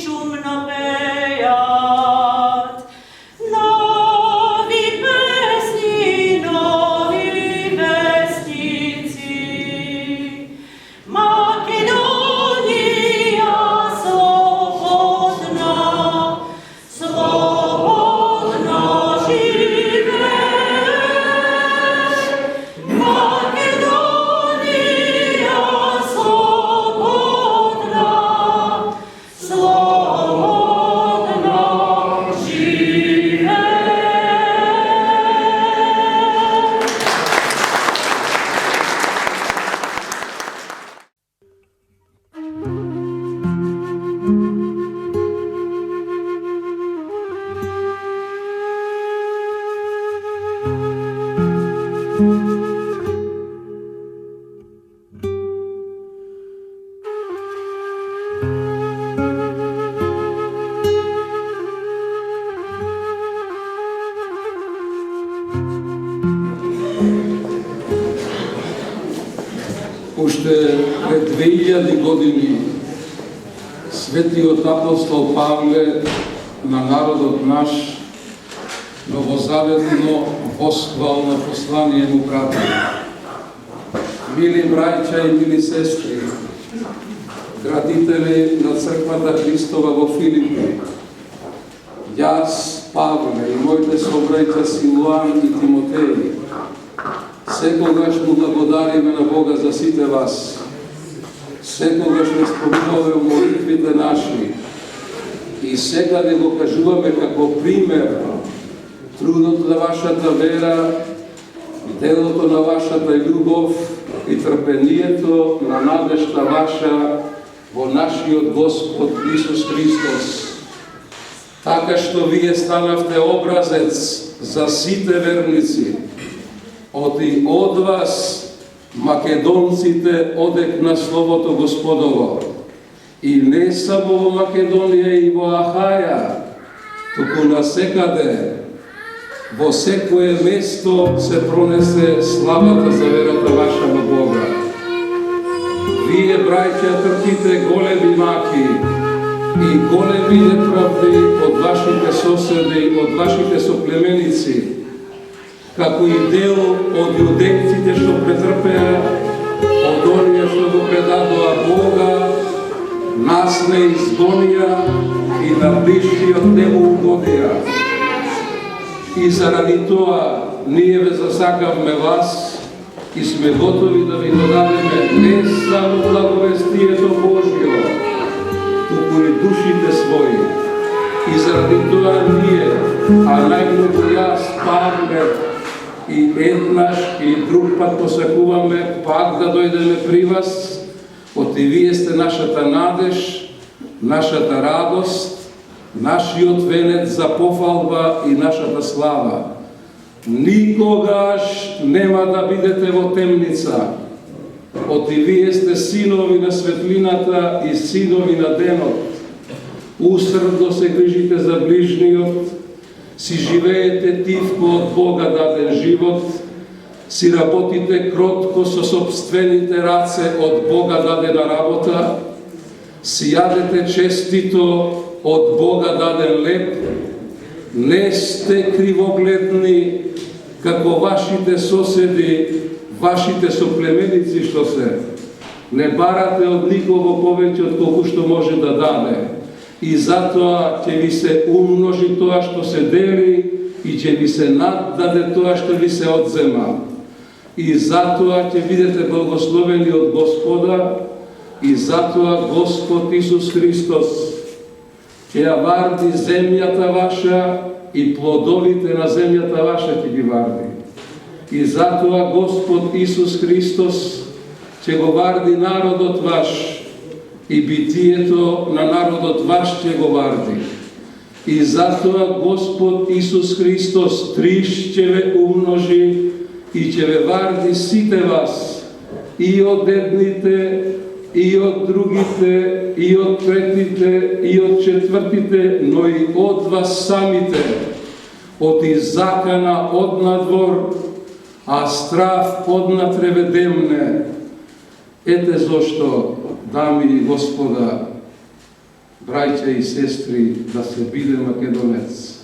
шумно пеят. Нови песни, нови вестници. Македония слободна, слободна живе. Македония слободна, слободна живе. Уште пред 2000 години светиот апостол Павле на народот наш новозаветно восхвално послание му прати. Мили браќа и мили сестри, градители на црквата Христова во Филипи, јас, Павле и моите собраќа Силуан и Тимотеј, секогаш му благодариме на Бога за сите вас. Секогаш не спомнуваме молитвите наши и секаде го кажуваме како пример трудот на вашата вера, делото на вашата љубов и трпението на надежта ваша во нашиот Господ Исус Христос. Така што вие станавте образец за сите верници. Оти од вас, македонците, одек на Словото Господово. И не само во Македонија и во Ахаја, туку насекаде, во секое место се пронесе славата за верата ваша во Бога. Вие, браќа, трпите големи маки и големи неправди од вашите соседи, од вашите соплеменици, како и дел од јудејците што претрпеа, од оние што го предадоа Бога, нас не изгонија и на ближниот не му угодија. И заради тоа ние ве засакавме вас и сме готови да ви додадеме не само благовестието Божјо, туку и душите своји. И заради тоа ние, а најмногу јас, Павле, и еднаш и друг пат посакуваме пак да дојдеме при вас, оти вие сте нашата надеж, нашата радост, нашиот венец за пофалба и нашата слава. Никогаш нема да бидете во темница, оти вие сте синови на светлината и синови на денот. Усрдно се грижите за ближниот, си живеете тивко од Бога даден живот, си работите кротко со собствените раце од Бога дадена работа, си јадете честито од Бога даден леп, не сте кривогледни како вашите соседи, вашите соплеменици што се. Не барате од никого повеќе од колку што може да даде. И затоа ќе ви се умножи тоа што се дели и ќе ви се наддаде тоа што ви се одзема. И затоа ќе бидете благословени од Господа и затоа Господ Исус Христос ќе ја варди земјата ваша и плодовите на земјата ваша ќе ги варди. И затоа Господ Исус Христос ќе го варди народот ваш и битието на народот ваш ќе го варди. И затоа Господ Исус Христос триш ќе ве умножи и ќе ве варди сите вас, и од едните, и од другите, и од третите, и од четвртите, но и од вас самите, од закана од надвор, а страв од натреведемне. Ете зошто, дами и господа, браќа и сестри, да се биде македонец.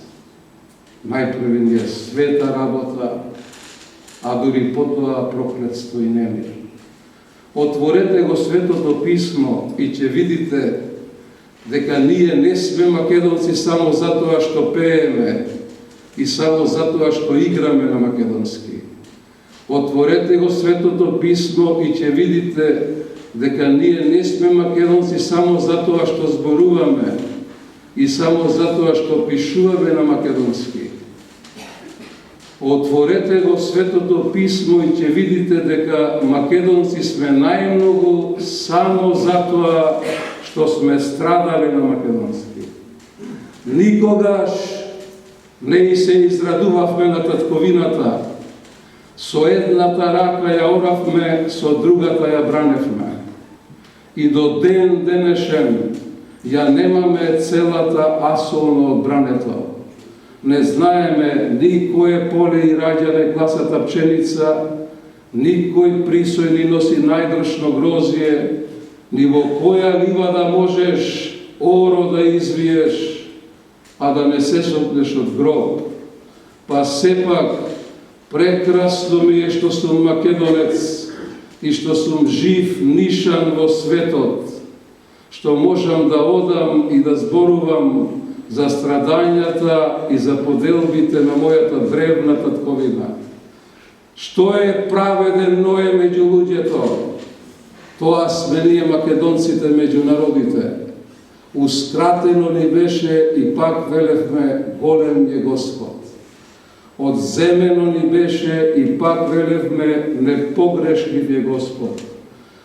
Најпрви ни е света работа, а дури потоа проклетство и немир. Отворете го Светото Писмо и ќе видите дека ние не сме македонци само затоа што пееме и само затоа што играме на македонски. Отворете го Светото Писмо и ќе видите дека ние не сме македонци само затоа што зборуваме и само затоа што пишуваме на македонски. Отворете го Светото Писмо и ќе видите дека македонци сме најмногу само затоа што сме страдали на македонски. Никогаш не се израдувавме на татковината. Со едната рака ја оравме, со другата ја браневме. И до ден денешен ја немаме целата асолно одбрането. Не знаеме ни кое поле и раѓане класата пченица, ни кој присој ни носи најдршно грозие, ни во која ливада можеш оро да извиеш, а да не се сопнеш од гроб. Па сепак прекрасно ми е што сум македонец и што сум жив нишан во светот, што можам да одам и да зборувам за страдањата и за поделбите на мојата древна татковина. Што е праведен Ное меѓу луѓето? Тоа сме ние македонците меѓу народите. Ускратено ни беше и пак велевме голем е Господ. Одземено ни беше и пак велевме непогрешлив е Господ.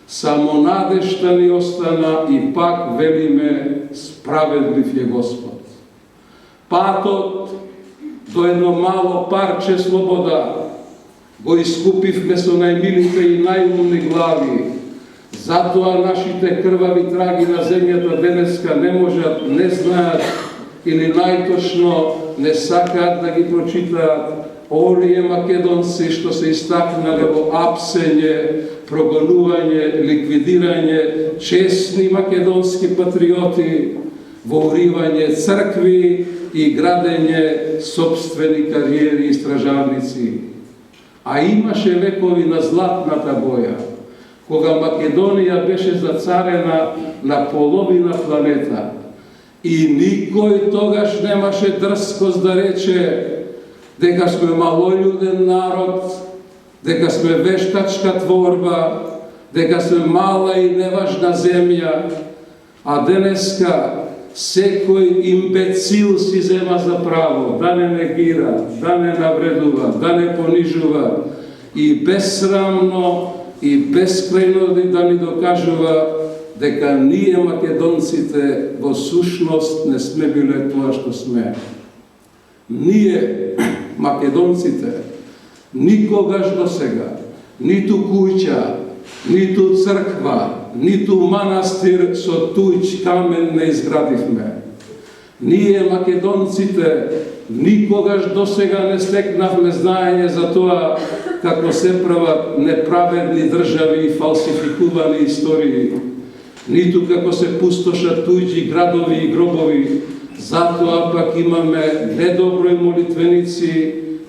Само надежта ни остана и пак велиме справедлив е Господ. Патот до едно мало парче слобода го искупивме со најмилите и најумни глави. Затоа нашите крвави траги на земјата денеска не можат, не знаат или најточно не сакаат да ги прочитаат оние македонци што се истакнале во апсење, прогонување, ликвидирање, честни македонски патриоти, во уривање цркви и градење собствени кариери и стражарници. А имаше векови на златната боја, кога Македонија беше зацарена на половина планета и никој тогаш немаше дрскост да рече дека сме малољуден народ, дека сме вештачка творба, дека сме мала и неважна земја, а денеска секој имбецил си зема за право да не негира, да не навредува, да не понижува и безсрамно и безкрајно да ни докажува дека ние македонците во сушност не сме биле тоа што сме. Ние, македонците, никогаш до сега, ниту куќа, ниту црква, ниту манастир со туѓ камен не изградивме. Ние, македонците, никогаш до сега не стекнавме знаење за тоа како се прават неправедни држави и фалсификувани истории, ниту како се пустошат туѓи градови и гробови. Затоа пак имаме недоброј молитвеници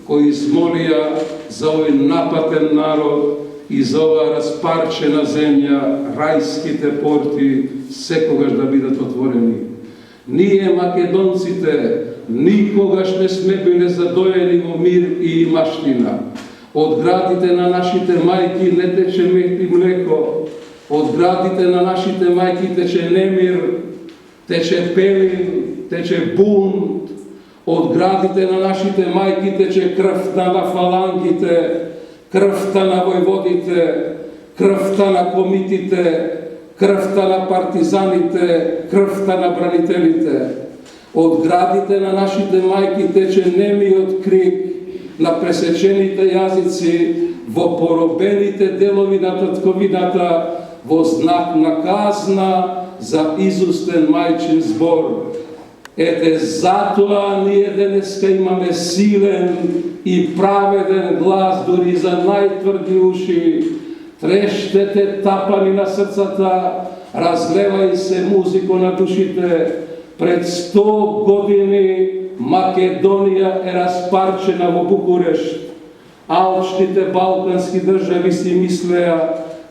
кои измолија за овој напатен народ и за оваа распарчена земја, рајските порти секогаш да бидат отворени. Ние, македонците, никогаш не сме биле задоени во мир и имаштина. Од градите на нашите мајки не тече мед и млеко, од градите на нашите мајки тече немир, тече пелин, тече бунт, од градите на нашите мајки тече крвта на фалангите, крвта на војводите, крвта на комитите, крвта на партизаните, крвта на бранителите. Од градите на нашите мајки тече немиот крик на пресечените јазици во поробените делови на татковината во знак на казна за изустен мајчин збор. Ете затоа ние денеска имаме силен и праведен глас дури за најтврди уши. Трештете тапани на срцата, разлева и се музико на душите. Пред 100 години Македонија е распарчена во Букурешт. Алчните балкански држави си мислеа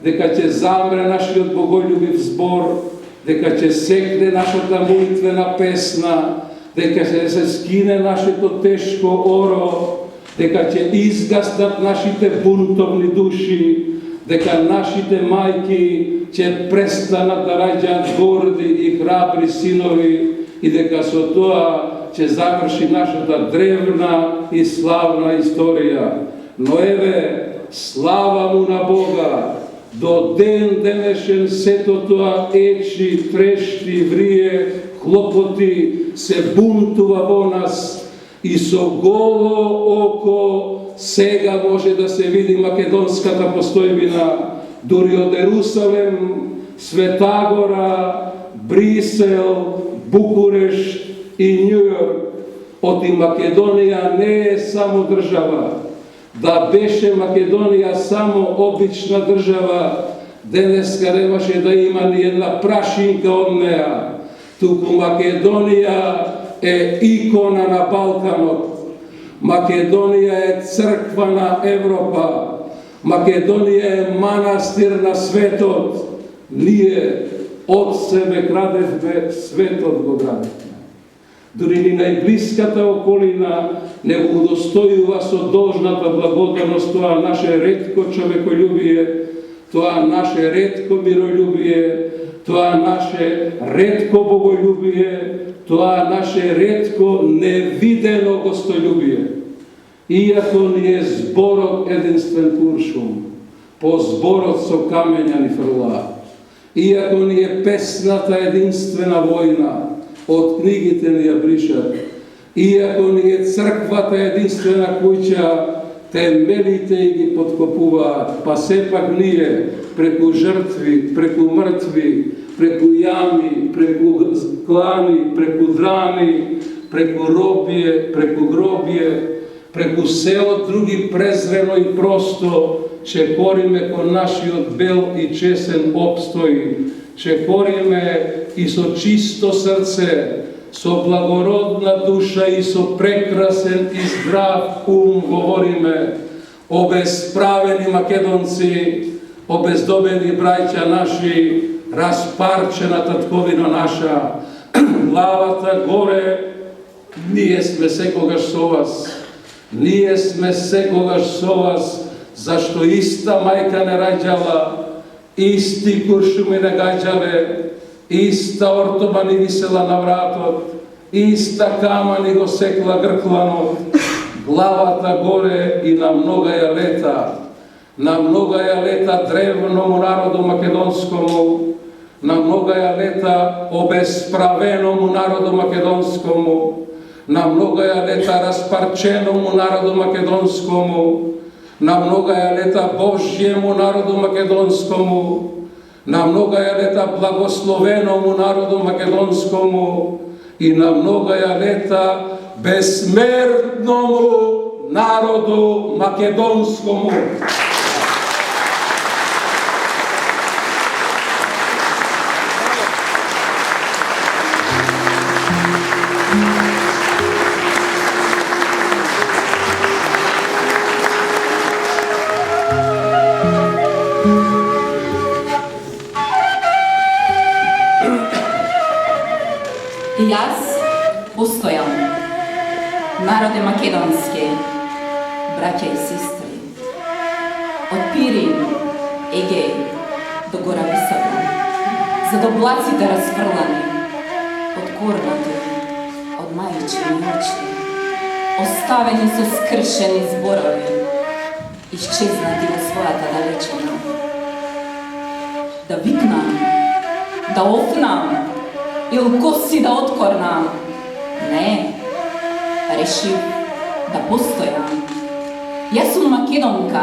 дека ќе замре нашиот боголюбив збор, дека ќе секне нашата молитвена песна, дека ќе се скине нашето тешко оро, дека ќе изгаснат нашите бунтовни души, дека нашите мајки ќе престанат да раѓаат горди и храбри синови и дека со тоа ќе заврши нашата древна и славна историја. Но еве, слава му на Бога, до ден денешен сето тоа ечи, трешти, врие, хлопоти, се бунтува во нас и со голо око сега може да се види македонската постојбина, дури од Ерусалем, Светагора, Брисел, Букурешт и Њујорк. Оти Македонија не е само држава. Да беше Македонија само обична држава, денеска немаше да има ни една прашинка од неа. Туку Македонија е икона на Балканот. Македонија е црква на Европа. Македонија е манастир на светот. Ние од себе градевме, светот го градевме. Дури ни најблиската околина не го удостојува со должната благодарност тоа наше ретко човеколюбие, тоа наше ретко миролюбие, тоа наше ретко боголюбие, тоа наше ретко невидено гостољубие. Иако ни е зборот единствен куршум, по зборот со камења ни фрла, иако ни е песната единствена војна, од книгите ни ја бришат, иако ни е црквата единствена куќа, темелите и ги подкопуваат, па сепак ние преку жртви, преку мртви, преку јами, преку клани, преку драни, преку робие, преку гробие, преку село други презрено и просто, чекориме кон нашиот бел и чесен обстој, чекориме и со чисто срце, со благородна душа и со прекрасен и здрав ум говориме: обезправени македонци, обездобени браќа наши, распарчена татковина наша, главата горе, ние сме секогаш со вас. Ние сме секогаш со вас, зашто иста мајка не раѓала, исти куршуми не гаѓале, иста ортоба ни висела на вратот, иста кама ни го секла гркланот, главата горе и на многаја лета древному народу македонскому, на многаја лета обесправеному народу македонскому, на многаја лета распарченому народу македонскому, на многаја лета Божјему народу македонскому, на многаја лета благословеному народу македонскому и на многаја лета безсмертному народу македонскому. Јас постојам, народе македонски, браќа и сестри, од Пирин, Егеј до гора Висока, за облаците расфрлани, од корбати, од мајчини очи, оставени со скршени зборови, исчезнати во својата далечина. Да викнам, да офнам, или коси да откорнам. Не, решив да постојам. Јас сум македонка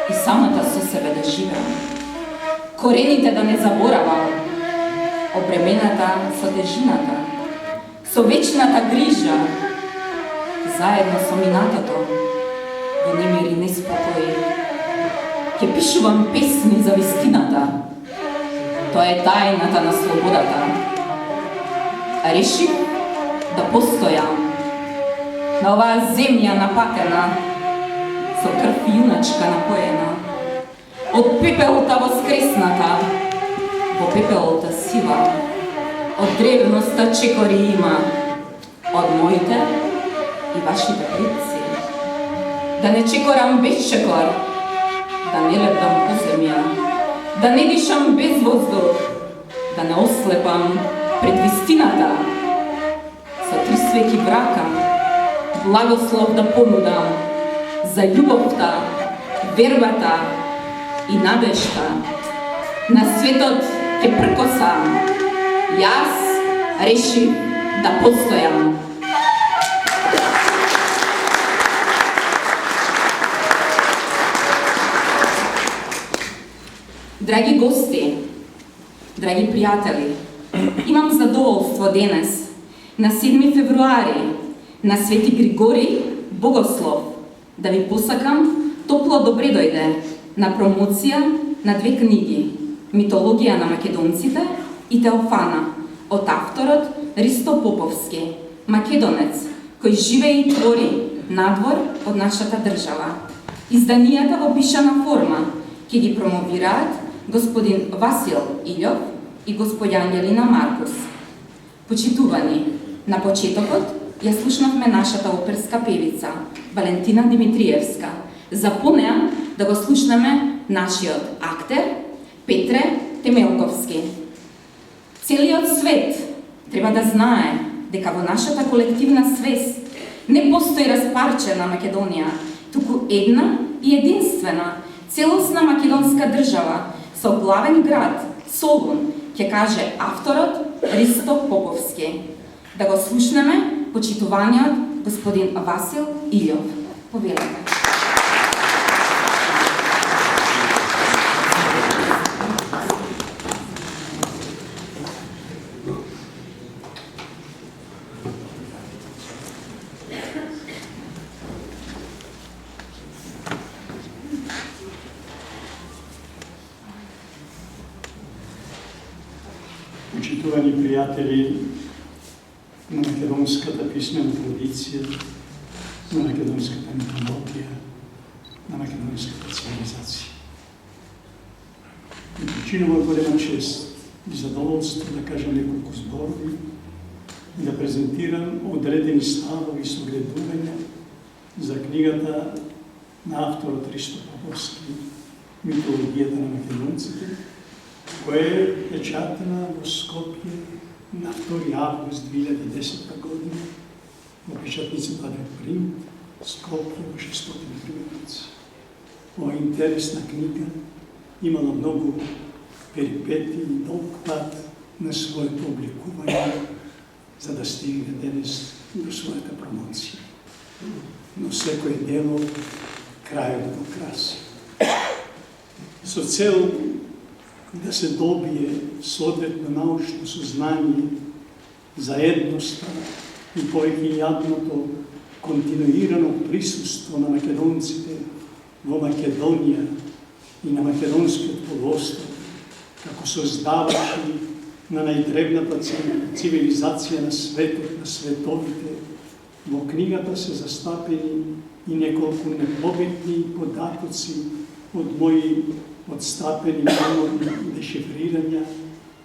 и самата со себе да живеам. Корените да не заборавам, обремената со тежината, со вечната грижа, заедно со минатото, во немир и неспокој, ќе пишувам песни за вистината. Тоа е тајната на слободата. Решив да постојам на оваа земја напатена, со крв јуначка напоена, од пепелта воскресната, во пепелта сива, од древноста чекори има, од моите и вашите предци. Да не чекорам без чекор, да не лепдам по земја, да не дишам без воздух, да не ослепам пред вистината. Со 3 свеќи брака, благослов да понудам за љубовта, вербата и надежта. На светот ќе пркосам, јас решив да постојам. Драги гости, драги пријатели, имам задоволство денес, на 7 февруари, на Свети Григорий Богослов, да ви посакам топло добре дојде на промоција на 2 книги «Митологија на македонците» и «Теофана» од авторот Ристо Поповски, македонец, кој живее и твори надвор од нашата држава. Изданијата во пишана форма ќе ги промовираат господин Васил Илјов и господја Ангелина Маркус. Почитувани, на почетокот ја слушнавме нашата оперска певица Валентина Димитриевска. За по неа да го слушнеме нашиот актер Петре Темелковски. Целиот свет треба да знае дека во нашата колективна свест не постои распарчена Македонија, туку една и единствена целосна македонска држава со главен град Солун, ќе каже авторот Ристо Поповски. Да го слушнеме почитуваниот господин Васил Илјов. Повелете. Почитувани пријатели на македонската писмена традиција, на македонската митологија, на македонската цивилизација. Ми причинува голема чест и задоволство да кажам неколку зборови и да презентирам одредени ставови со гледување за книгата на авторот Ристо Поповски «Митологијата на македонците», која е печатена во Скопје на 2 август 2010 година во печатницата Принт, Скопје во 600 примерници. Ова интересна книга имала многу перипети и долг пат на своето обликување за да стигне денес до својата промоција. Но секој дело крајот го краси. Со цел да се добие соодветно научно сознание за едноста и повеќе јадното континуирано присуство на македонците во Македонија и на македонскиот полуостров како создавачи на најдревната цивилизација на светот, на световите. Во книгата се застапени и неколку непобитни податоци од мои одстапени поморни дешифрирања,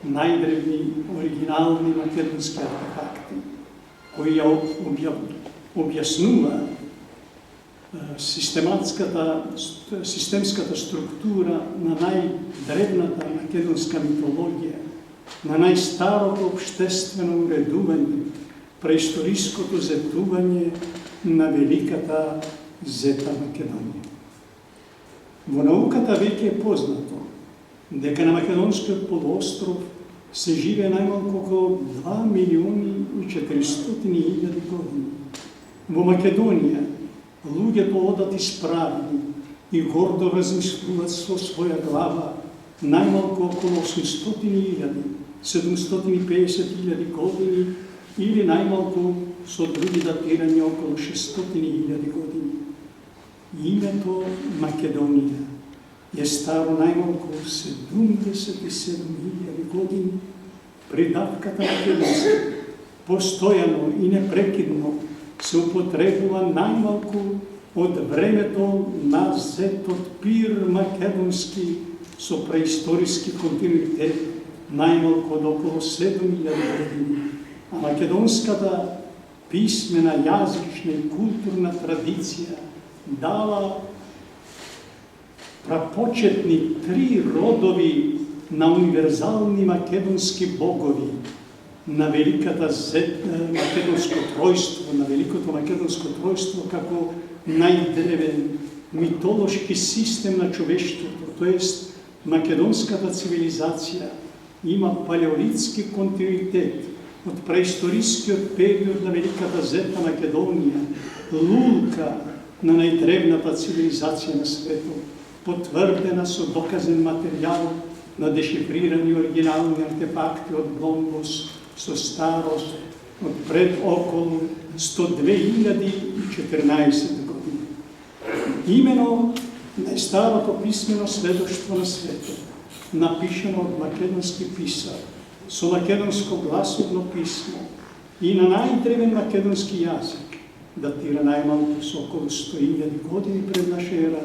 најдревни оригинални македонски артефакти, кои ја објаснува системската структура на најдревната македонска митологија, на најстарото обштествено уредување, преисториското зетување на великата зета Македонија. Во науката веќе е познато дека на македонскиот полуостров се живее најмалку околу 2.400.000 години. Во Македонија луѓето одат исправни и гордо размислуваат со своја глава најмалку околу 800.000, 750.000 години или најмалку со други датирања околу 600.000 години. Името Македонија е старо најмалку 77.000 години придавката македонски постојано и непрекидно се употребува најмалку од времето на зетот пир македонски со преисториски континуитет, најмалку од околу 7000 години. А македонската писмена, јазична и културна традиција дала прапочетни 3 родови на универзални македонски богови, на великата македонско тројство, на великото македонско тројство како најдревен митолошки систем на човештвото, тоест македонската цивилизација има палеолитски континуитет од преисторискиот период на великата зетна Македонија, лулка на најдревната цивилизација на светот, потврдена со доказен материјал на дешифрирани оригинални артефакти од Блонгос со старост од пред околу 102.014 години. Имено најстарото писмено сведоштво на светот, напишано од македонски писар, со македонско гласовно писмо и на најдревен македонски јазик, датира најмалку со околу 100.000 години пред наша ера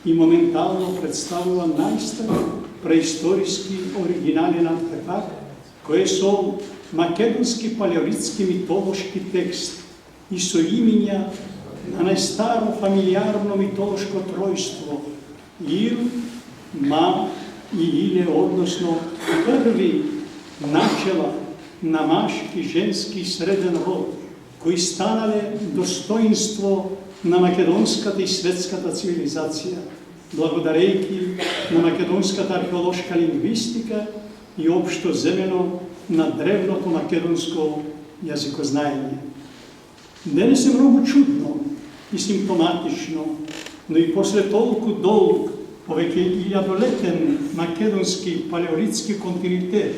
и моментално представува најстар преисториски оригинален артефакт, кој е со македонски палеолитски митолошки текст и со имиња на најстаро фамилиарно митолошко тројство Ил, Ма и Иле, односно први начела на машки, женски и среден род, кои станале достоинство на македонската и светската цивилизација, благодарејќи на македонската археолошка лингвистика и општо земено на древното македонско јазикознаење. Денес е многу чудно и симптоматично, но и после толку долг, повеќе илјадолетен македонски палеолитски континуитет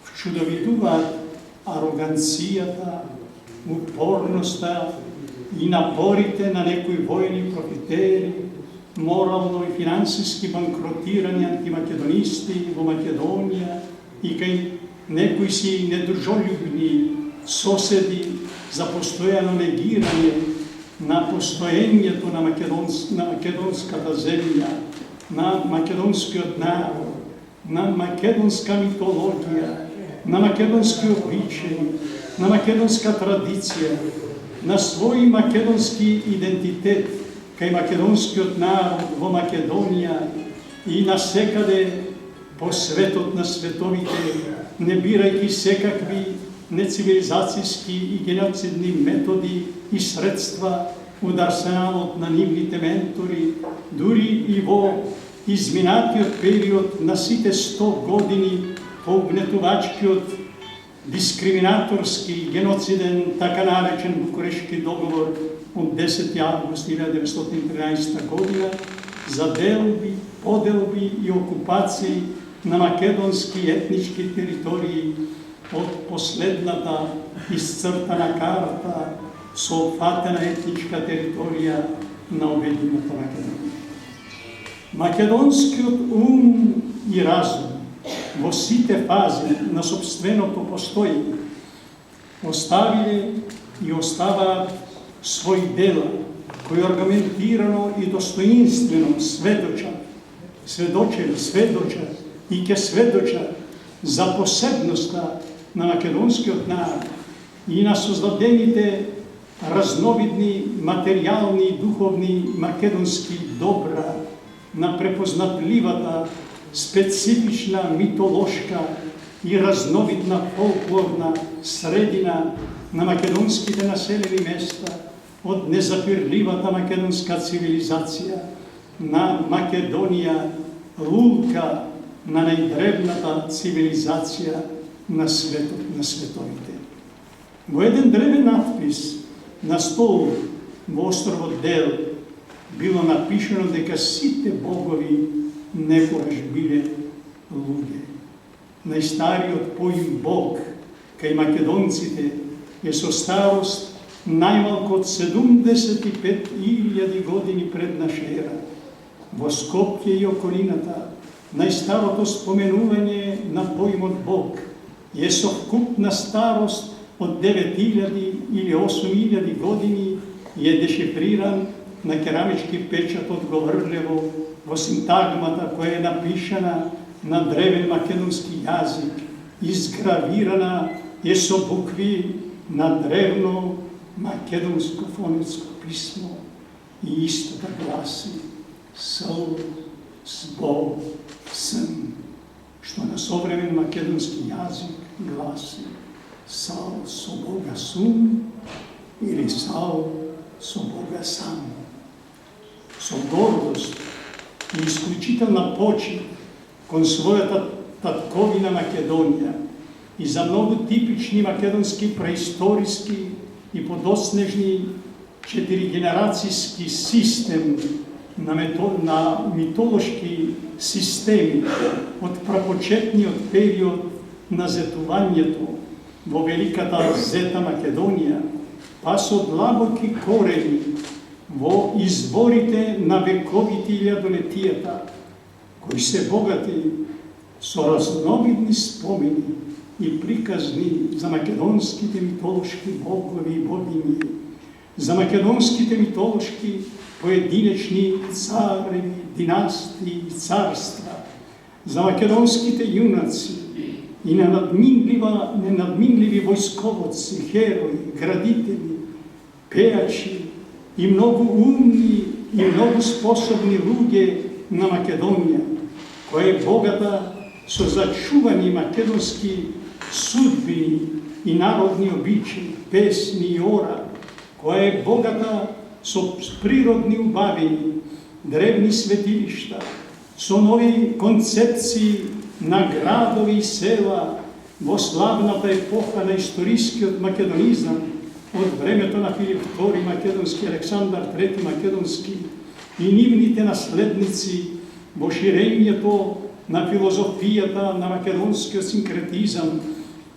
вчудовитуваат ароганцијата, упорноста и напорите на некои војни профитери, морално и финансиски банкротирани антимакедонисти во Македонија и кај некои си недружолюбни соседи за постојано негирање на постоењето на македонската земја, на македонскиот народ, на македонска митологија, на македонски обичаи, на македонска традиција, на свој македонски идентитет кај македонскиот народ во Македонија и насекаде по светот на световите, не бирајќи секакви нецивилизацијски и геноцидни методи и средства од арсеналот на нивните ментори, дури и во изминатиот период на сите 100 години по угнетувачкиот, дискриминаторски и геноциден така наречен Букурешки договор од 10 август 1913 година за делби, поделби и окупации на македонски етнички територии од последната исцртана карта со опфатена етничка територија на обединената Македонија. Македонскиот ум и разум во сите фази на собственото постоење оставиле и оставаат свој дела, кои аргументирано и достоинствено сведочат и ќе сведочат за посебноста на македонскиот народ и на создадените разновидни материјални и духовни македонски добра, на препознатливата специфична митолошка и разновидна фолклорна средина на македонските населени места од незапирливата македонска цивилизација на Македонија, лулка на најдревната цивилизација на светот на световите. Во еден древен надпис на стол во островот Дел било напишано дека сите богови некогаш биле луѓе. Најстариот поим бог кај македонците е со старост најмалку од 75.000 години пред наша ера. Во Скопје и околината Најстарото споменување на поимот Бог е совкупна старост од 9000 или 8000 години и е дешифриран на керамички печат од Говорлево во синтагмата која е напишана на древен македонски јазик, изгравирана е со букви на древно македонско фонетско писмо и истото гласи Сл, Сбо, Сн, што на современ македонски јазик гласи Сал со Бога сум или Сал со Бога сам. Со гордост и исклучителна почит кон својата татковина Македонија и за многу типични македонски преисториски и подоснежни 4-генерацијски систем на митолошки системи од прапочетниот период на зетувањето во Великата Зета Македонија, па со длабоки корени во изворите на вековите и илјадолетијата, кои се богати со разновидни спомени и приказни за македонските митолошки богови и богини, за македонските митолошки поединечни цареви, династии и царства, за македонските јунаци и ненадминливи војсковоци, херои, градители, пејачи и многу умни и многу способни луѓе на Македонија, која е богата со зачувани македонски судбини и народни обичаи, песни и ора, која е богата со природни убавини, древни светилишта, со нови концепции на градови и села во славната епоха на историскиот македонизам од времето на Филип II Македонски, Александар III Македонски и нивните наследници во ширењето на филозофијата на македонскиот синкретизам,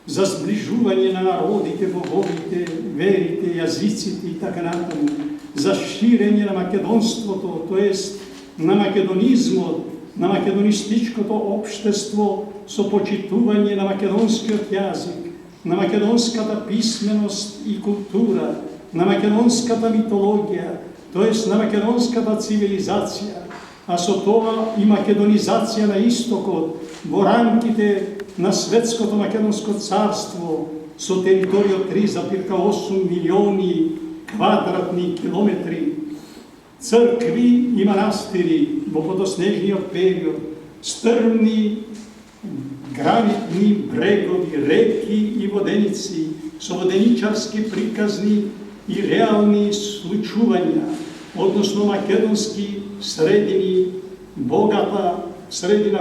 за сближување на народите, боговите, верите, јазиците и така натаму, за ширење на македонството, тоест на македонизмот, на македонистичкото општество со почитување на македонскиот јазик, на македонската писменост и култура, на македонската митологија, тоест на македонската цивилизација, а со тоа и македонизација на истокот во рамките на светското македонско царство со територија 3,8 милиони квадратни километри, цркви и манастири во подоснежниот период, стрмни гранитни брегови, реки и воденици со воденичарски приказни и реални случувања, односно македонски средина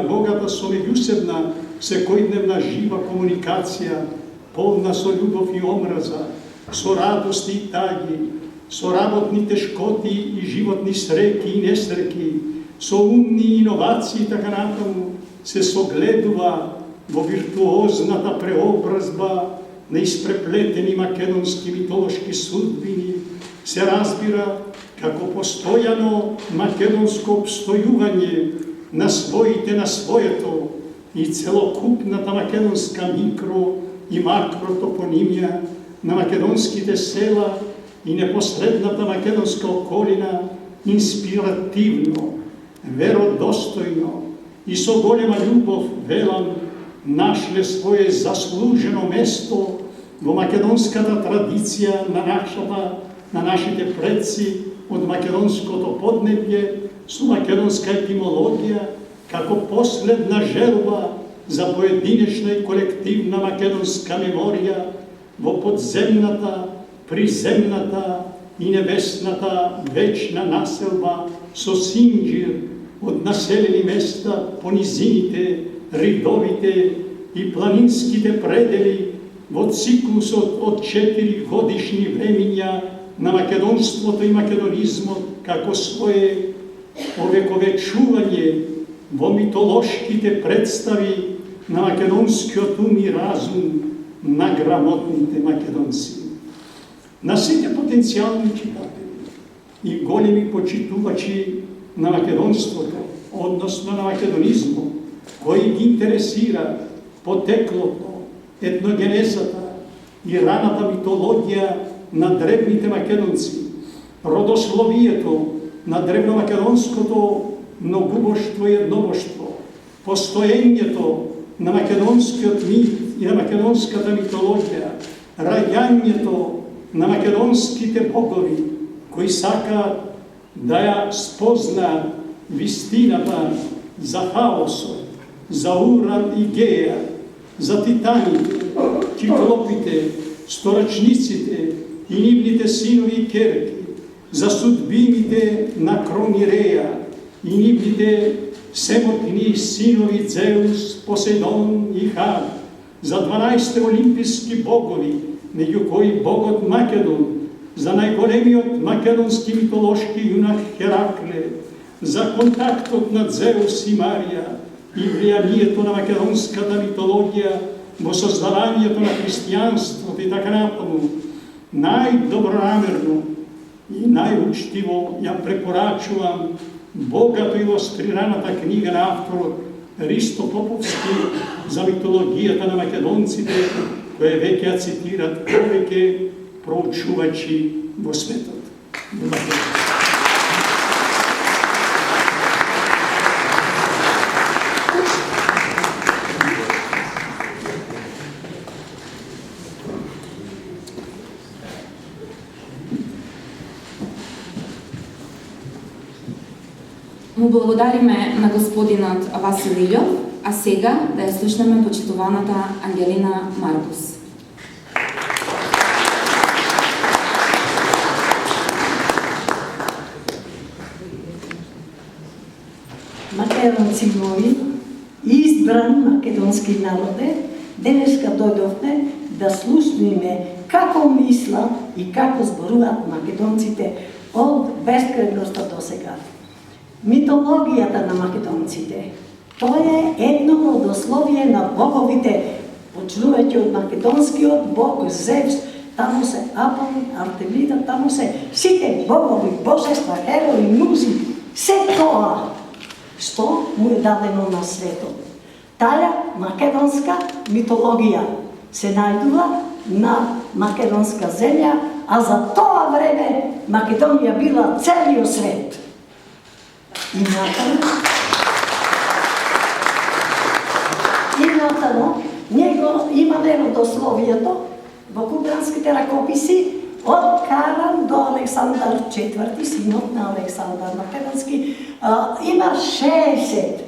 богата со меѓусебна секојдневна жива комуникација, полна со љубов и омраза, со радости и таги, со работни тешкоти и животни среќи и несреќи, со умни иновации и така натаму, се согледува во виртуозната преобразба на испреплетени македонски митолошки судбини, се разбира како постојано македонско обстојување на своите на своето и целокупната македонска микро и макротопонимија на македонските села и непосредната македонска околина инспиративно, веродостојно и со голема љубов, велам, нашле своје заслужено место во македонската традиција на нашите предци од македонското поднебје со македонска етимологија како последна желба за поединечна и колективна македонска меморија во подземната, приземната и небесната вечна населба со синџир од населени места по низините, ридовите и планинските предели во циклусот од 4 годишни времиња на македонството и македонизмот како своје овековечување во митолошките представи на македонскиот ум и разум на грамотните македонци. На сите потенцијални читатели и големи почитувачи на македонството, односно на македонизмот, кои ги интересира потеклото, етногенезата и раната митологија на древните македонци, родословието на древномакедонското многобоштво и еднобоштво, постоењето на македонскиот мит и на македонската митологија, раѓањето на македонските богови, кои сакаат да ја спознаат вистината за хаосот, за Уран и Геја, за титаните, киклопите, сторачниците и нивните синови и керки, за судбините на Кромиреја и нивните семотни синови Зеус, Посейдон и Хар, за 12 олимписки богови, меѓу кои богот Македон, за најголемиот македонски митолошки јунак Херакле, за контактот на Зеус и Марија и влијанието на македонската митологија во создавањето на христијанството и така натаму, најдобронамерно и најучтиво ја препорачувам богато илустрираната книга на авторот Ристо Поповски за митологијата на македонците, која веќе ја цитират повеќе проучувачи во светот. Благодарам. Му благодариме на господинот Васил Илјов, а сега да ја слушнеме почитуваната Ангелина Маркус. Македонци мои, избран македонски народе, денеска дојдовме да слушнеме како мисла и како зборуваат македонците од бескрајноста до сега. Митологијата на македонците, тоа е едно родословие на боговите, почнувајќи од македонскиот бог Зевс, таму се Аполон, Артемида, таму се сите богови, божества, херои, музи, се тоа што му е дадено на светот. Таа македонска митологија се најдува на македонска земја, а за тоа време Македонија била целиот свет. И натаму, него имаме родословието во кубранските ракописи од Каран до Александар IV, синот на Александар Македонски. Има 60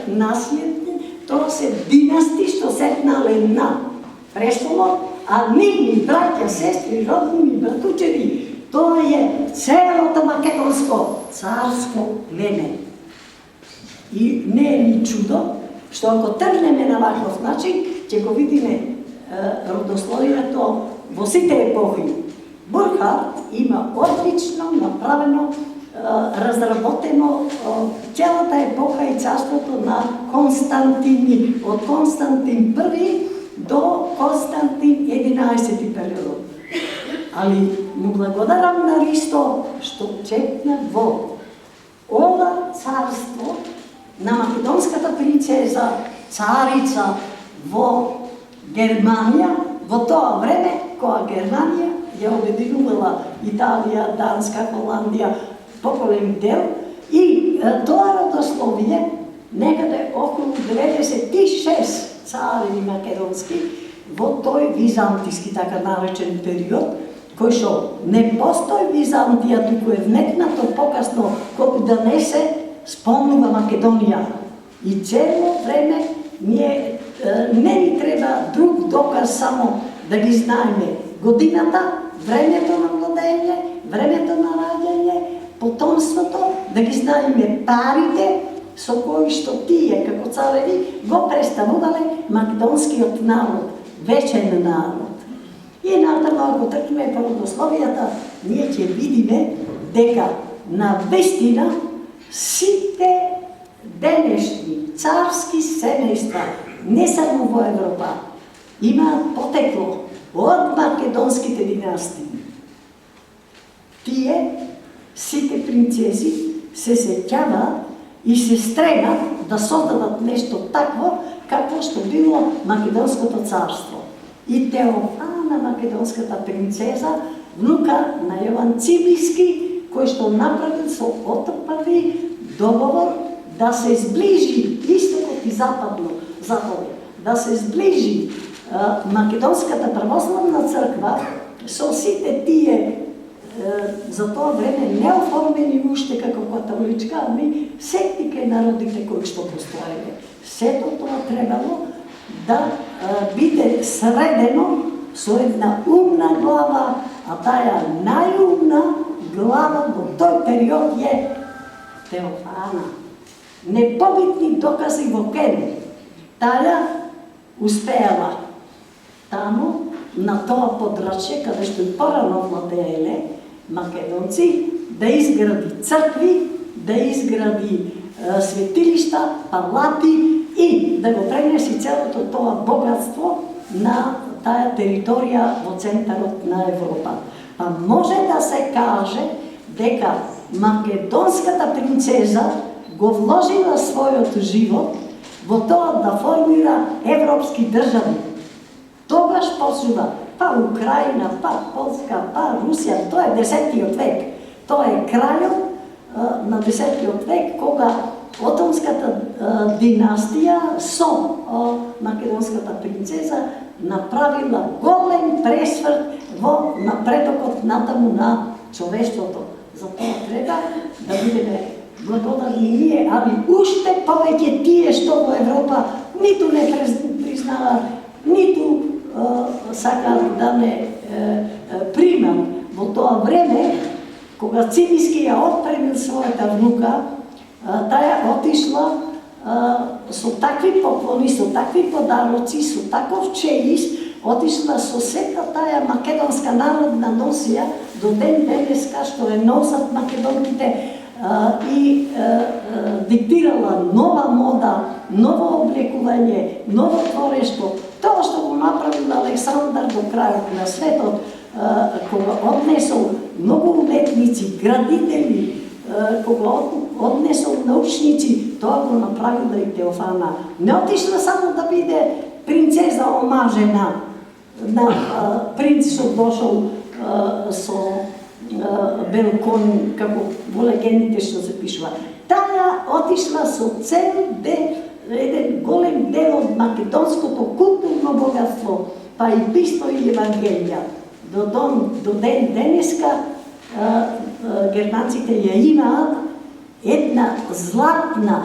наследни, тоа се династи што седнале на престолот, а нивни браќа, сестри, роднини, братучеви, тоа е целото македонско царско племе. И не е ни чудо што ако тргнеме на ваков начин, ќе го видиме родословието во сите епохи. Бурхард има одлично направено, разработено целата епоха и царството на Константини, од Константин I до Константин 11 период. Али му благодарам на Ристо што чекна во ова царство на македонската принцеза, царица во Германија, во тоа време кога Германија ја обединувала Италија, Данска, Холандија, поголем дел, и тоа родословие некаде околу 96 цареви македонски во тој византиски така наречен период, кој што не постои Византија, туку е вметнато покасно колку да не се спомнува Македонија. И цело време не ни треба друг доказ само да ги знаеме годината, времето на владење, времето на раѓање, потомството, да ги знаеме парите со кои што тие како цареви го представувале македонскиот народ, вечен народ. И натаму, ако тркнеме по родословијата, ние ќе видиме дека на вистина сите денешни царски семејства, не само во Европа, имаат потекло од македонските династии. Тие, сите принцези, се сеќаваат и се стремат да создадат нешто такво, какво што било Македонското царство. И Теофана, македонската принцеза, внука на Јован Цибиски, кој што направил со Отопави договор да се сближи истокот и западот, да се сближи Македонската православна црква со сите тие за тоа време неоформени уште како католичка, ами септике народите кои што постоеле. Сето тоа требало да биде средено со една умна глава, а таа најумна глава во тој период е Теофана. Непобитни докази во Кен. Таа успеала таму, на тоа подрачје, каде што и порано владееле македонци, да изгради цркви, да изгради светилишта, палати и да го пренеси целото тоа богатство на таа територија во центарот на Европа. Па може да се каже дека македонската принцеза го вложила својот живот во тоа да формира европски држави. Тогаш почнува па Украина, па Полска, па Русија, тоа е 10 век. Тоа е крајот на 10 век, кога Отомската династија со македонската принцеза направила голем пресврт во напредокот натаму на човештвото. Затоа треба да бидеме благодарни ние, али уште повеќе тие што во Европа ниту не признаваат, ниту сакаат да не примат. Во тоа време, кога Цибиски ја отпремил својата внука, таа отишла со такви поклони, со такви подароци, со таков чеис, отишла со сета таа македонска народна носија до ден денеска што е носат македонките и диктирала нова мода, ново облекување, ново творештво. Тоа што го направил Александар до крајот на светот, кога однесол многу уметници, градители, кога однесол научници, тоа го направила и Теофана. Не отишла само да биде принцеза омажена на принц што дошол со бел кон, како во легендите што се пишува. Таа отишла со цел еден голем дел од македонското културно богатство, па и писмо и Евангелија. До ден денеска германците ја имаат една златна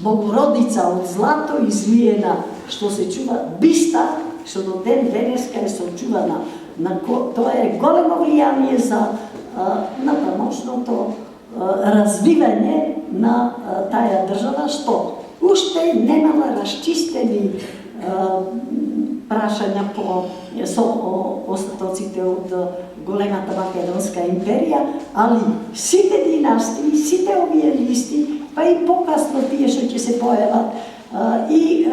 Богородица од злато извиена, што се чува биста, што до ден денеска е сочувана. Тоа е големо влијание за натамошното развивање на таа држава, што уште немала расчистени прашања со остатоците од големата Македонска империја, али сите династии, сите овие листи, па и покасно тие што ќе се појават, и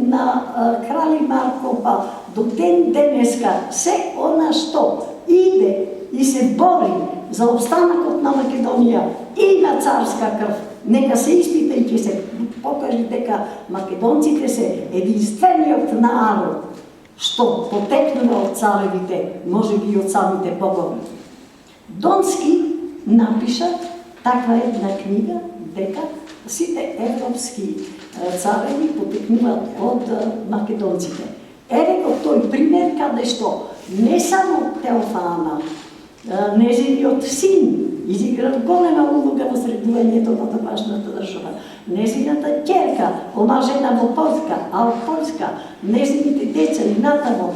на Крали Марко, па до ден денеска, се она што иде и се бори за обстанокот на Македонија и на царска крв, нека се испита и ќе се покаже дека македонците се единствениот народ што потекнува од царевите, може би и од самите богови. Донски напиша таква една книга дека сите европски цареви потекнуваат од македонците. Еве го тој пример каде што не само Теофана, незиниот син изигра голема улога во средувањето на тамашната држава. Незината ќерка, омажена во Полска, а од Полска, незините деца и натамо,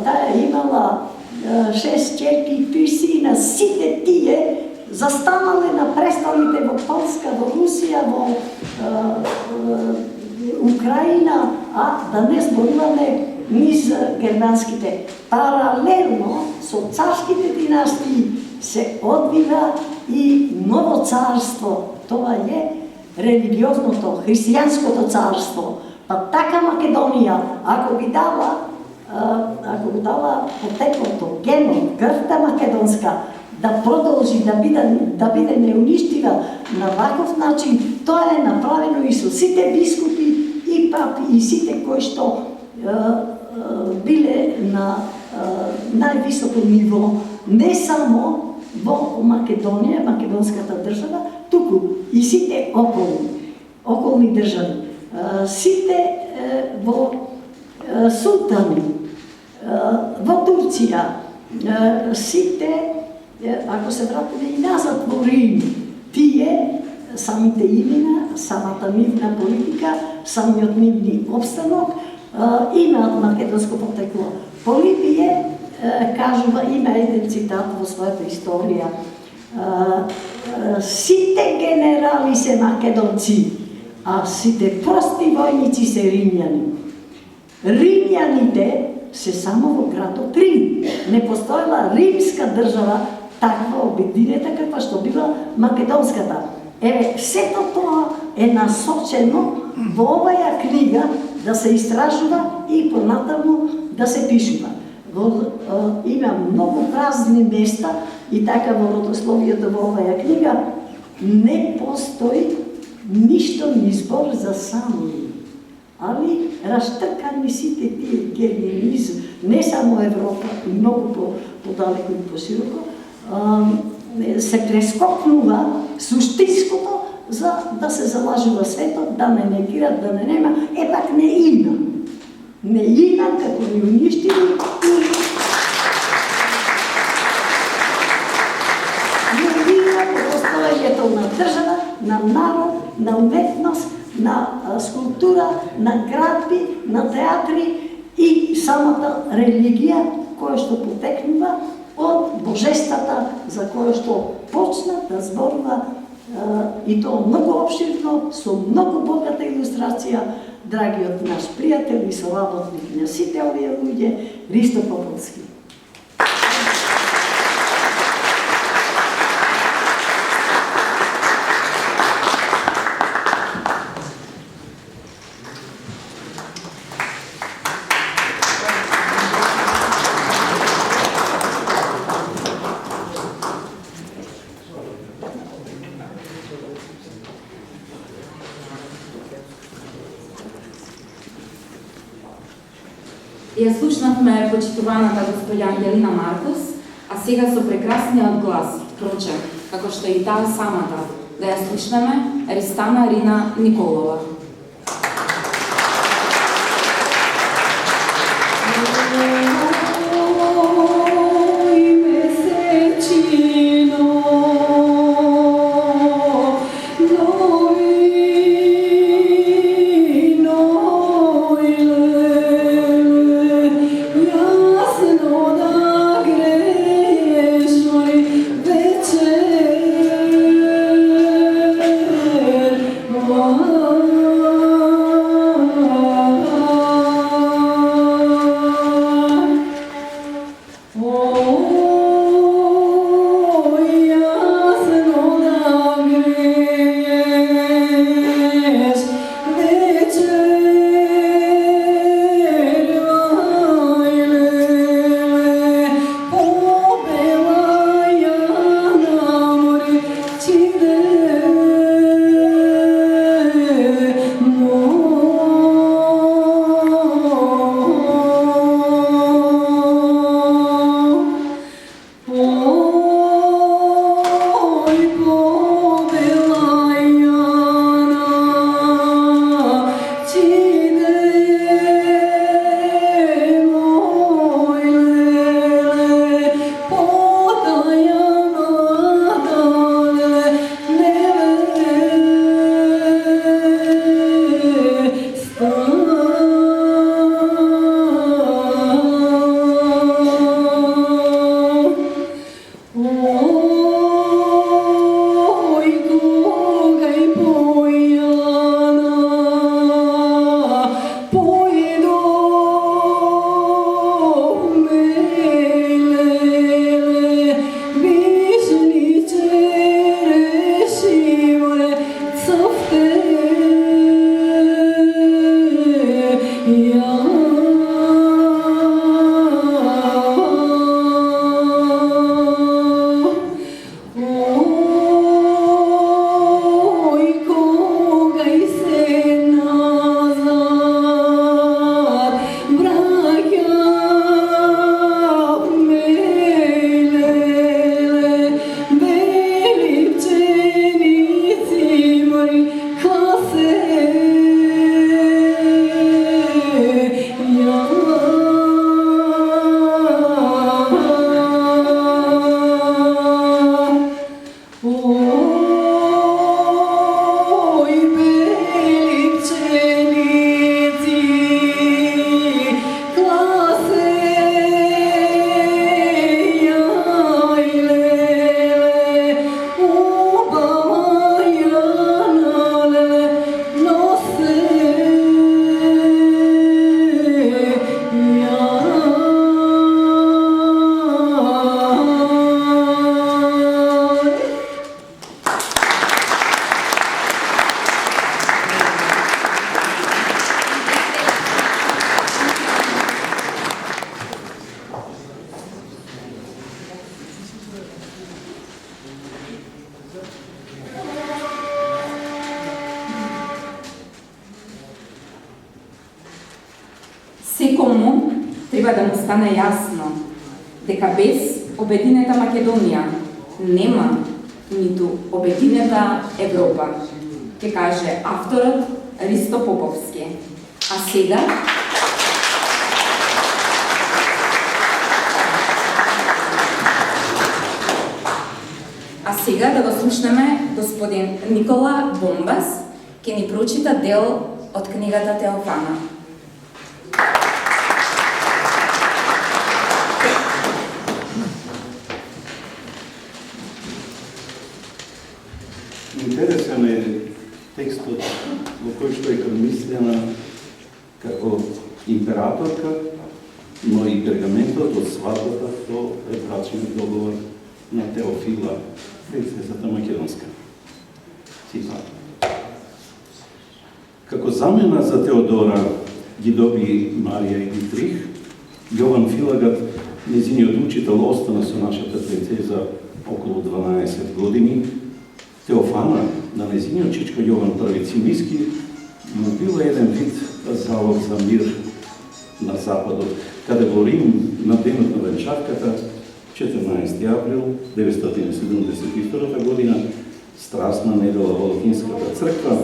таа имала 6 ќерки и 3 сина, сите тие застанале на престолите во Полска, во Русија, во Украина, а да не зборуваме низ германските. Паралелно со царските династии се одвива и ново царство. Тоа е религиозното, христијанското царство. Па така Македонија, ако би дала потеклото, генот, крвта македонска, да продолжи да биде неуништива на ваков начин. Тоа е направено и со сите бискупи и папи и сите кои што биле на највисоко ниво, не само во Македонија, македонската држава, туку и сите околни држави. Сите во султани, во Турција, сите, ако се вратиме и назад во Рим, тие, самите имена, самата нивна политика, самиот нивни обстанок, имаат македонско потекло. Полибие кажува, има еден цитат во својата историја, сите генерали се македонци, а сите прости војници се римјани. Римјаните се само во градот Рим. Не постоела римска држава таква обединета каква што била македонската. Сето тоа е насочено во оваа книга да се истражува и понатаму да се пишува. Има многу празни места и така во родословието во оваа книга не постои ништо ни збор за Самуил. Али раштркани сите тие гении, не само Европа, многу подалеку и посироко, се прескокнува суштинското за да се залажува светот, да не негират, да не нема, пак не има. Не има како ни уништили не има постоењето на држава, на народ, на уметност, на скулптура, на градби, на театри и самата религија која што потекнува од божествата за која што почна да зборува и тоа многу обширно, со многу богата илустрација, драгиот наш пријател и соработник на сите овие луѓе, Ристо Поповски. Ја слушнавме почитуваната господја Ангелина Маркус, а сега со прекрасниот глас, проче, како што и таа самата, да ја слушнеме Ристана Рина Николова. Oh треба да му стане јасно дека без обединета Македонија нема ниту обединета Европа, ќе каже авторот Ристо Поповски. А сега да го слушнеме господин Никола Бомбас, ќе ни прочита дел од книгата Теофана. Интересен е текстот во кој што е кромислена како императорка, но и пергаментот од свадбата со брачниот договор на Теофила, принцесата Македонска. Цитат. Како замена за Теодора ги доби Марија и Дитрих, Јован Филагат, незиниот учител, остана со нашата принцеза околу 12 години. Теофана, на незиниот чичко Јован I Цимиски, му била еден вид залог за мир на Западот, каде во Рим на денот на венчавката, 14 април 972 година, страстна недела во Латинската црква,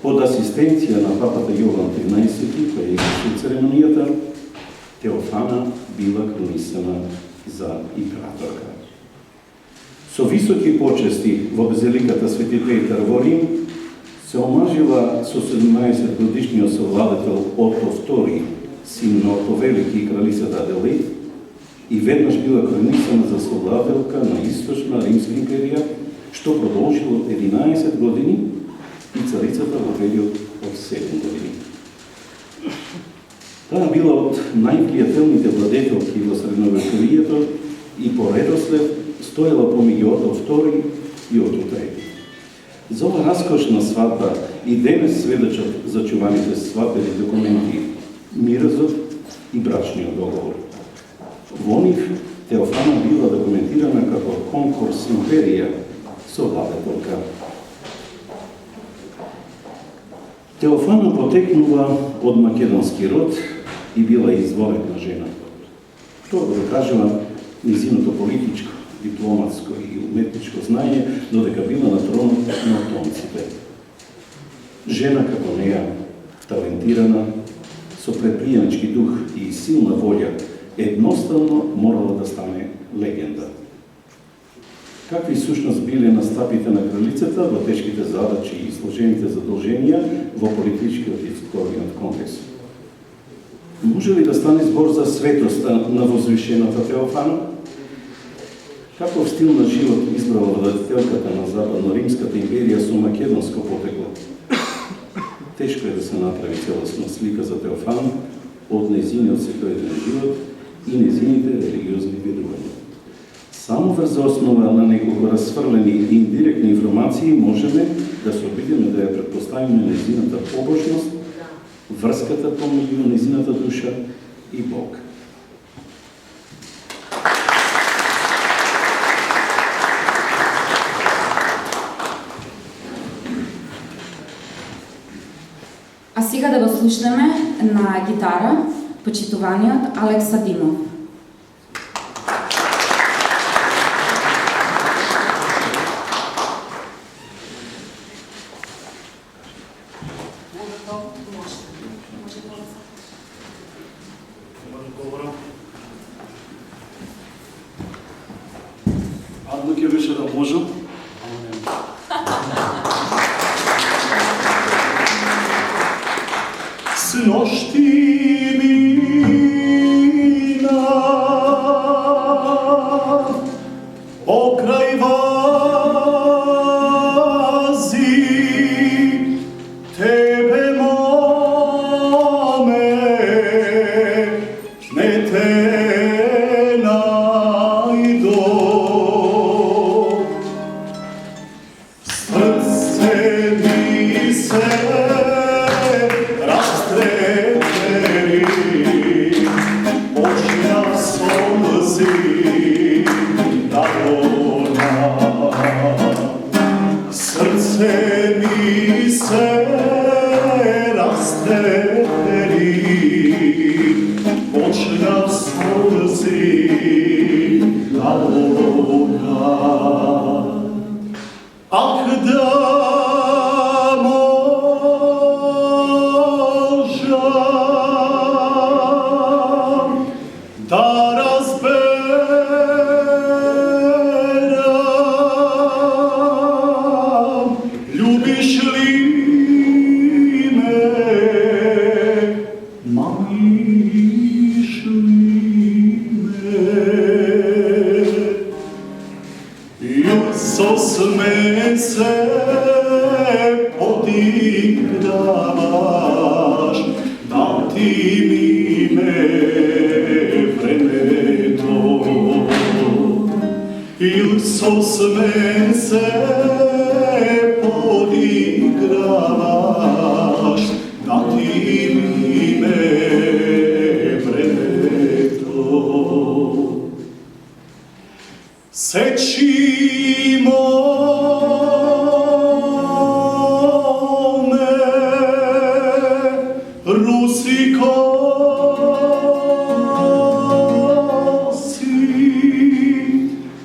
под асистенција на папата Јован 13, кој изврши церемонијата, Теофана била кронисана за императорка. Со високи почести во базиликата Свети Петар во Рим се омажила со 17 годишниот совладетел Ото II, син на Ото Велики и кралицата Аделаид, и веднаш била кронисана за совладелка на Источна Римска империја, што продолжило 11 години и царицата во период од 7 години. Таа била од највлијателните владетелки во средновековието и по редослед стоела помеѓу Ото II и Ото III. За ова раскошна свадба и денес сведочат зачуваните свадбени документи, миразот и брачниот договор. Во нив Теофана била документирана како конкурс империја со владетелка. Теофана потекнува од македонски род и била изворетна жена. Тоа го докажува низиното политичко, дипломатско и уметничко знаење, додека била на тронот на отомците. Жена како неја, талентирана, со предприемнички дух и силна волја, едноставно морала да стане легенда. Какви сушност биле настапите на кралицата во тешките задачи и сложените задолженија во политичкиот и црковниот контекст? Може ли да стане збор за светоста на возвишената Теофана? Каков стил на живот избрала владетелката на Западно-Римската империја со македонско потекло? Тешко е да се направи целосна слика за Теофан од незиниот секојдневен живот и незините религиозни верувања. Само врз основа на неколку расфрлени и индиректни информации можеме да се обидиме да ја претпоставиме незината побожност, врската помеѓу незината душа и Бог. А сега да го слушнеме на гитара почитуваниот Алекса Димов. Адно ќе беше да можам. Сношти мина покрај вази, тебе маме не те најдо. Срце ми се растрепери, почна солзи да гона. со смесе подиграваш, дати ми ме времето. Il со смесе подиграваш, дати ми ме времето. Сечимо ме, Русико си,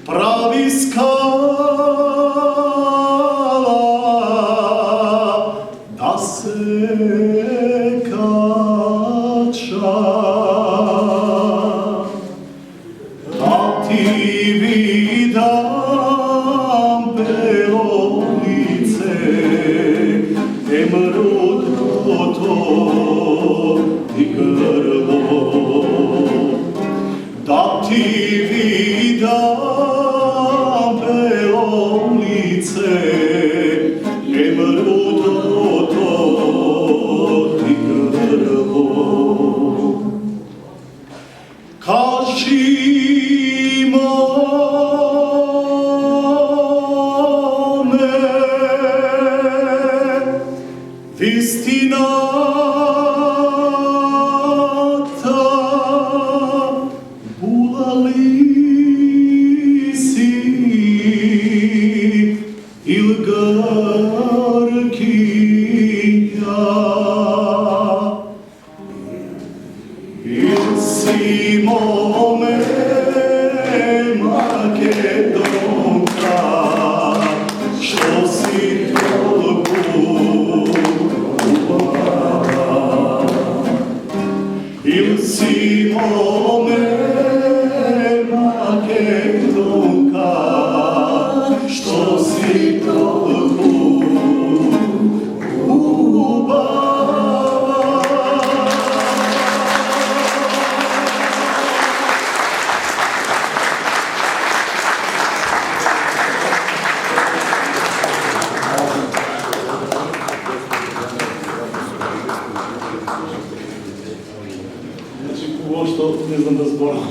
прави скала да се кача. Да ти видам бело лице, емрудното и гърло. Да ти видам бело лице, емрудното и гърло. Кажи моме, вистината, була ли си ил гъркия? Il Simone Makedonka, što si toliko upala. Il Simone Makedonka, što si toliko upala. Значи, какво, що не знам да сборам.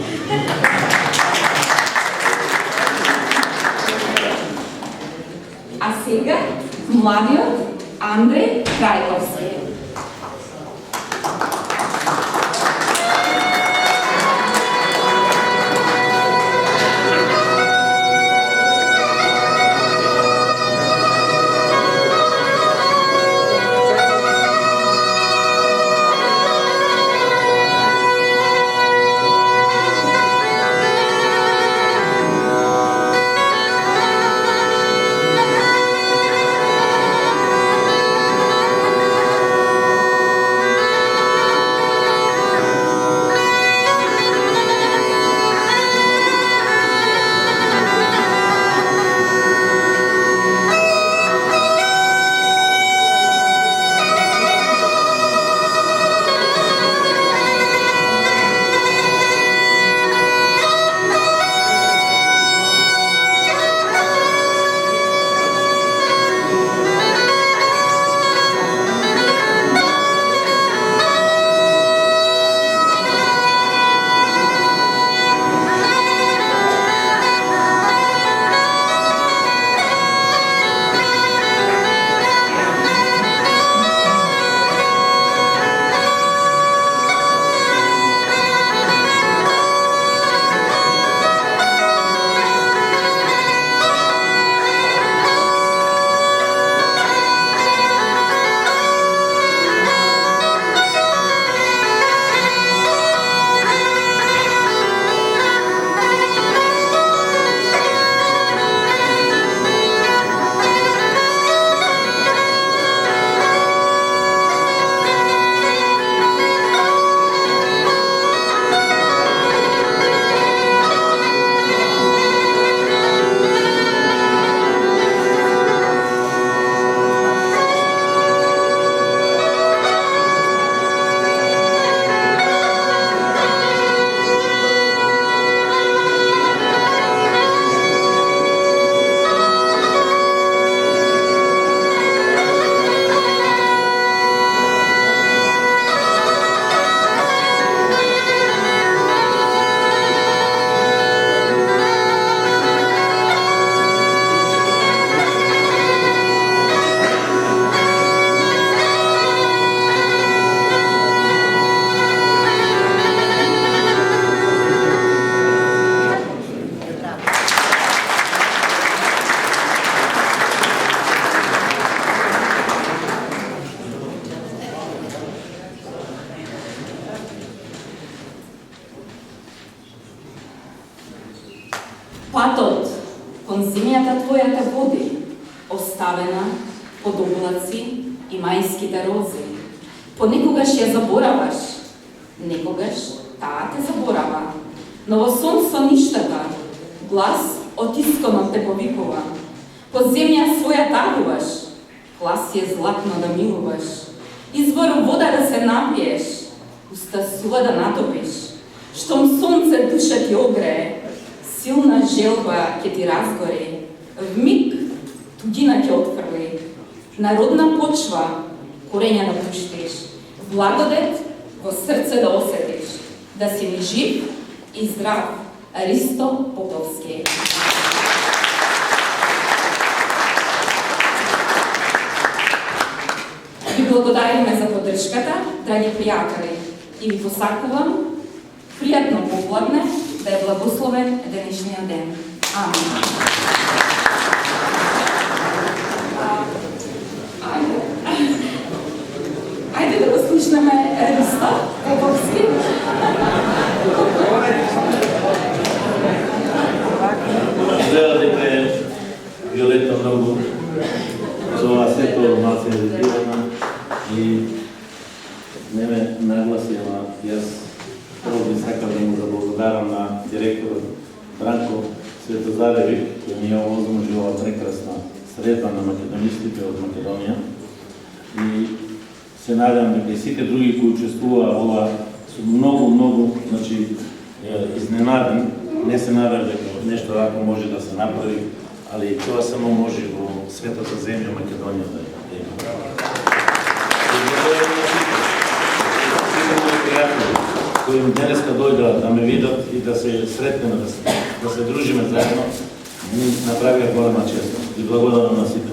А сега младиот Андреј Крајковски. земјата твојата води, оставена под облаци и мајските рози. Понекогаш ја забораваш, некогаш таа те заборава, но во сон со ништата, глас од исконот те повикува. По земја своја тагуваш, глас е златно да милуваш. Извор вода да се напиеш, уста сува да натопиш. Штом сонце душа ти огрее, силна желба ќе ти разгори. Вмиг туѓина ќе отфрли, народна почва корења да пуштиш, благодет во срце да осетиш, да си ни жив и здрав. Ристо Поповски. Ви благодариме за поддршката, драги пријатели, и ви посакувам пријатно попладне, да е благословен денешниот ден. Амин. Ајде да го слушнеме Ристо Поповски. Изгледа дека е Виолета многу за ова сето малце резервирана и не ме нагласи, ама јас прво би сакал да му заблагодарам на директорот Бранко Светозаревич, кој ми ја овозможи ова прекрасна средба на македонистите од Македонија. И се надам дека и сите други кои учествуваа ова со многу, значи, изненаден. Не се надам дека нешто тако може да се направи, али тоа само може во светата земја Македонија да има. Кои денеска дојдоа да ме видат и да се сретнеме, да се дружиме заедно, ни направија голема чест. И благодарам на сите.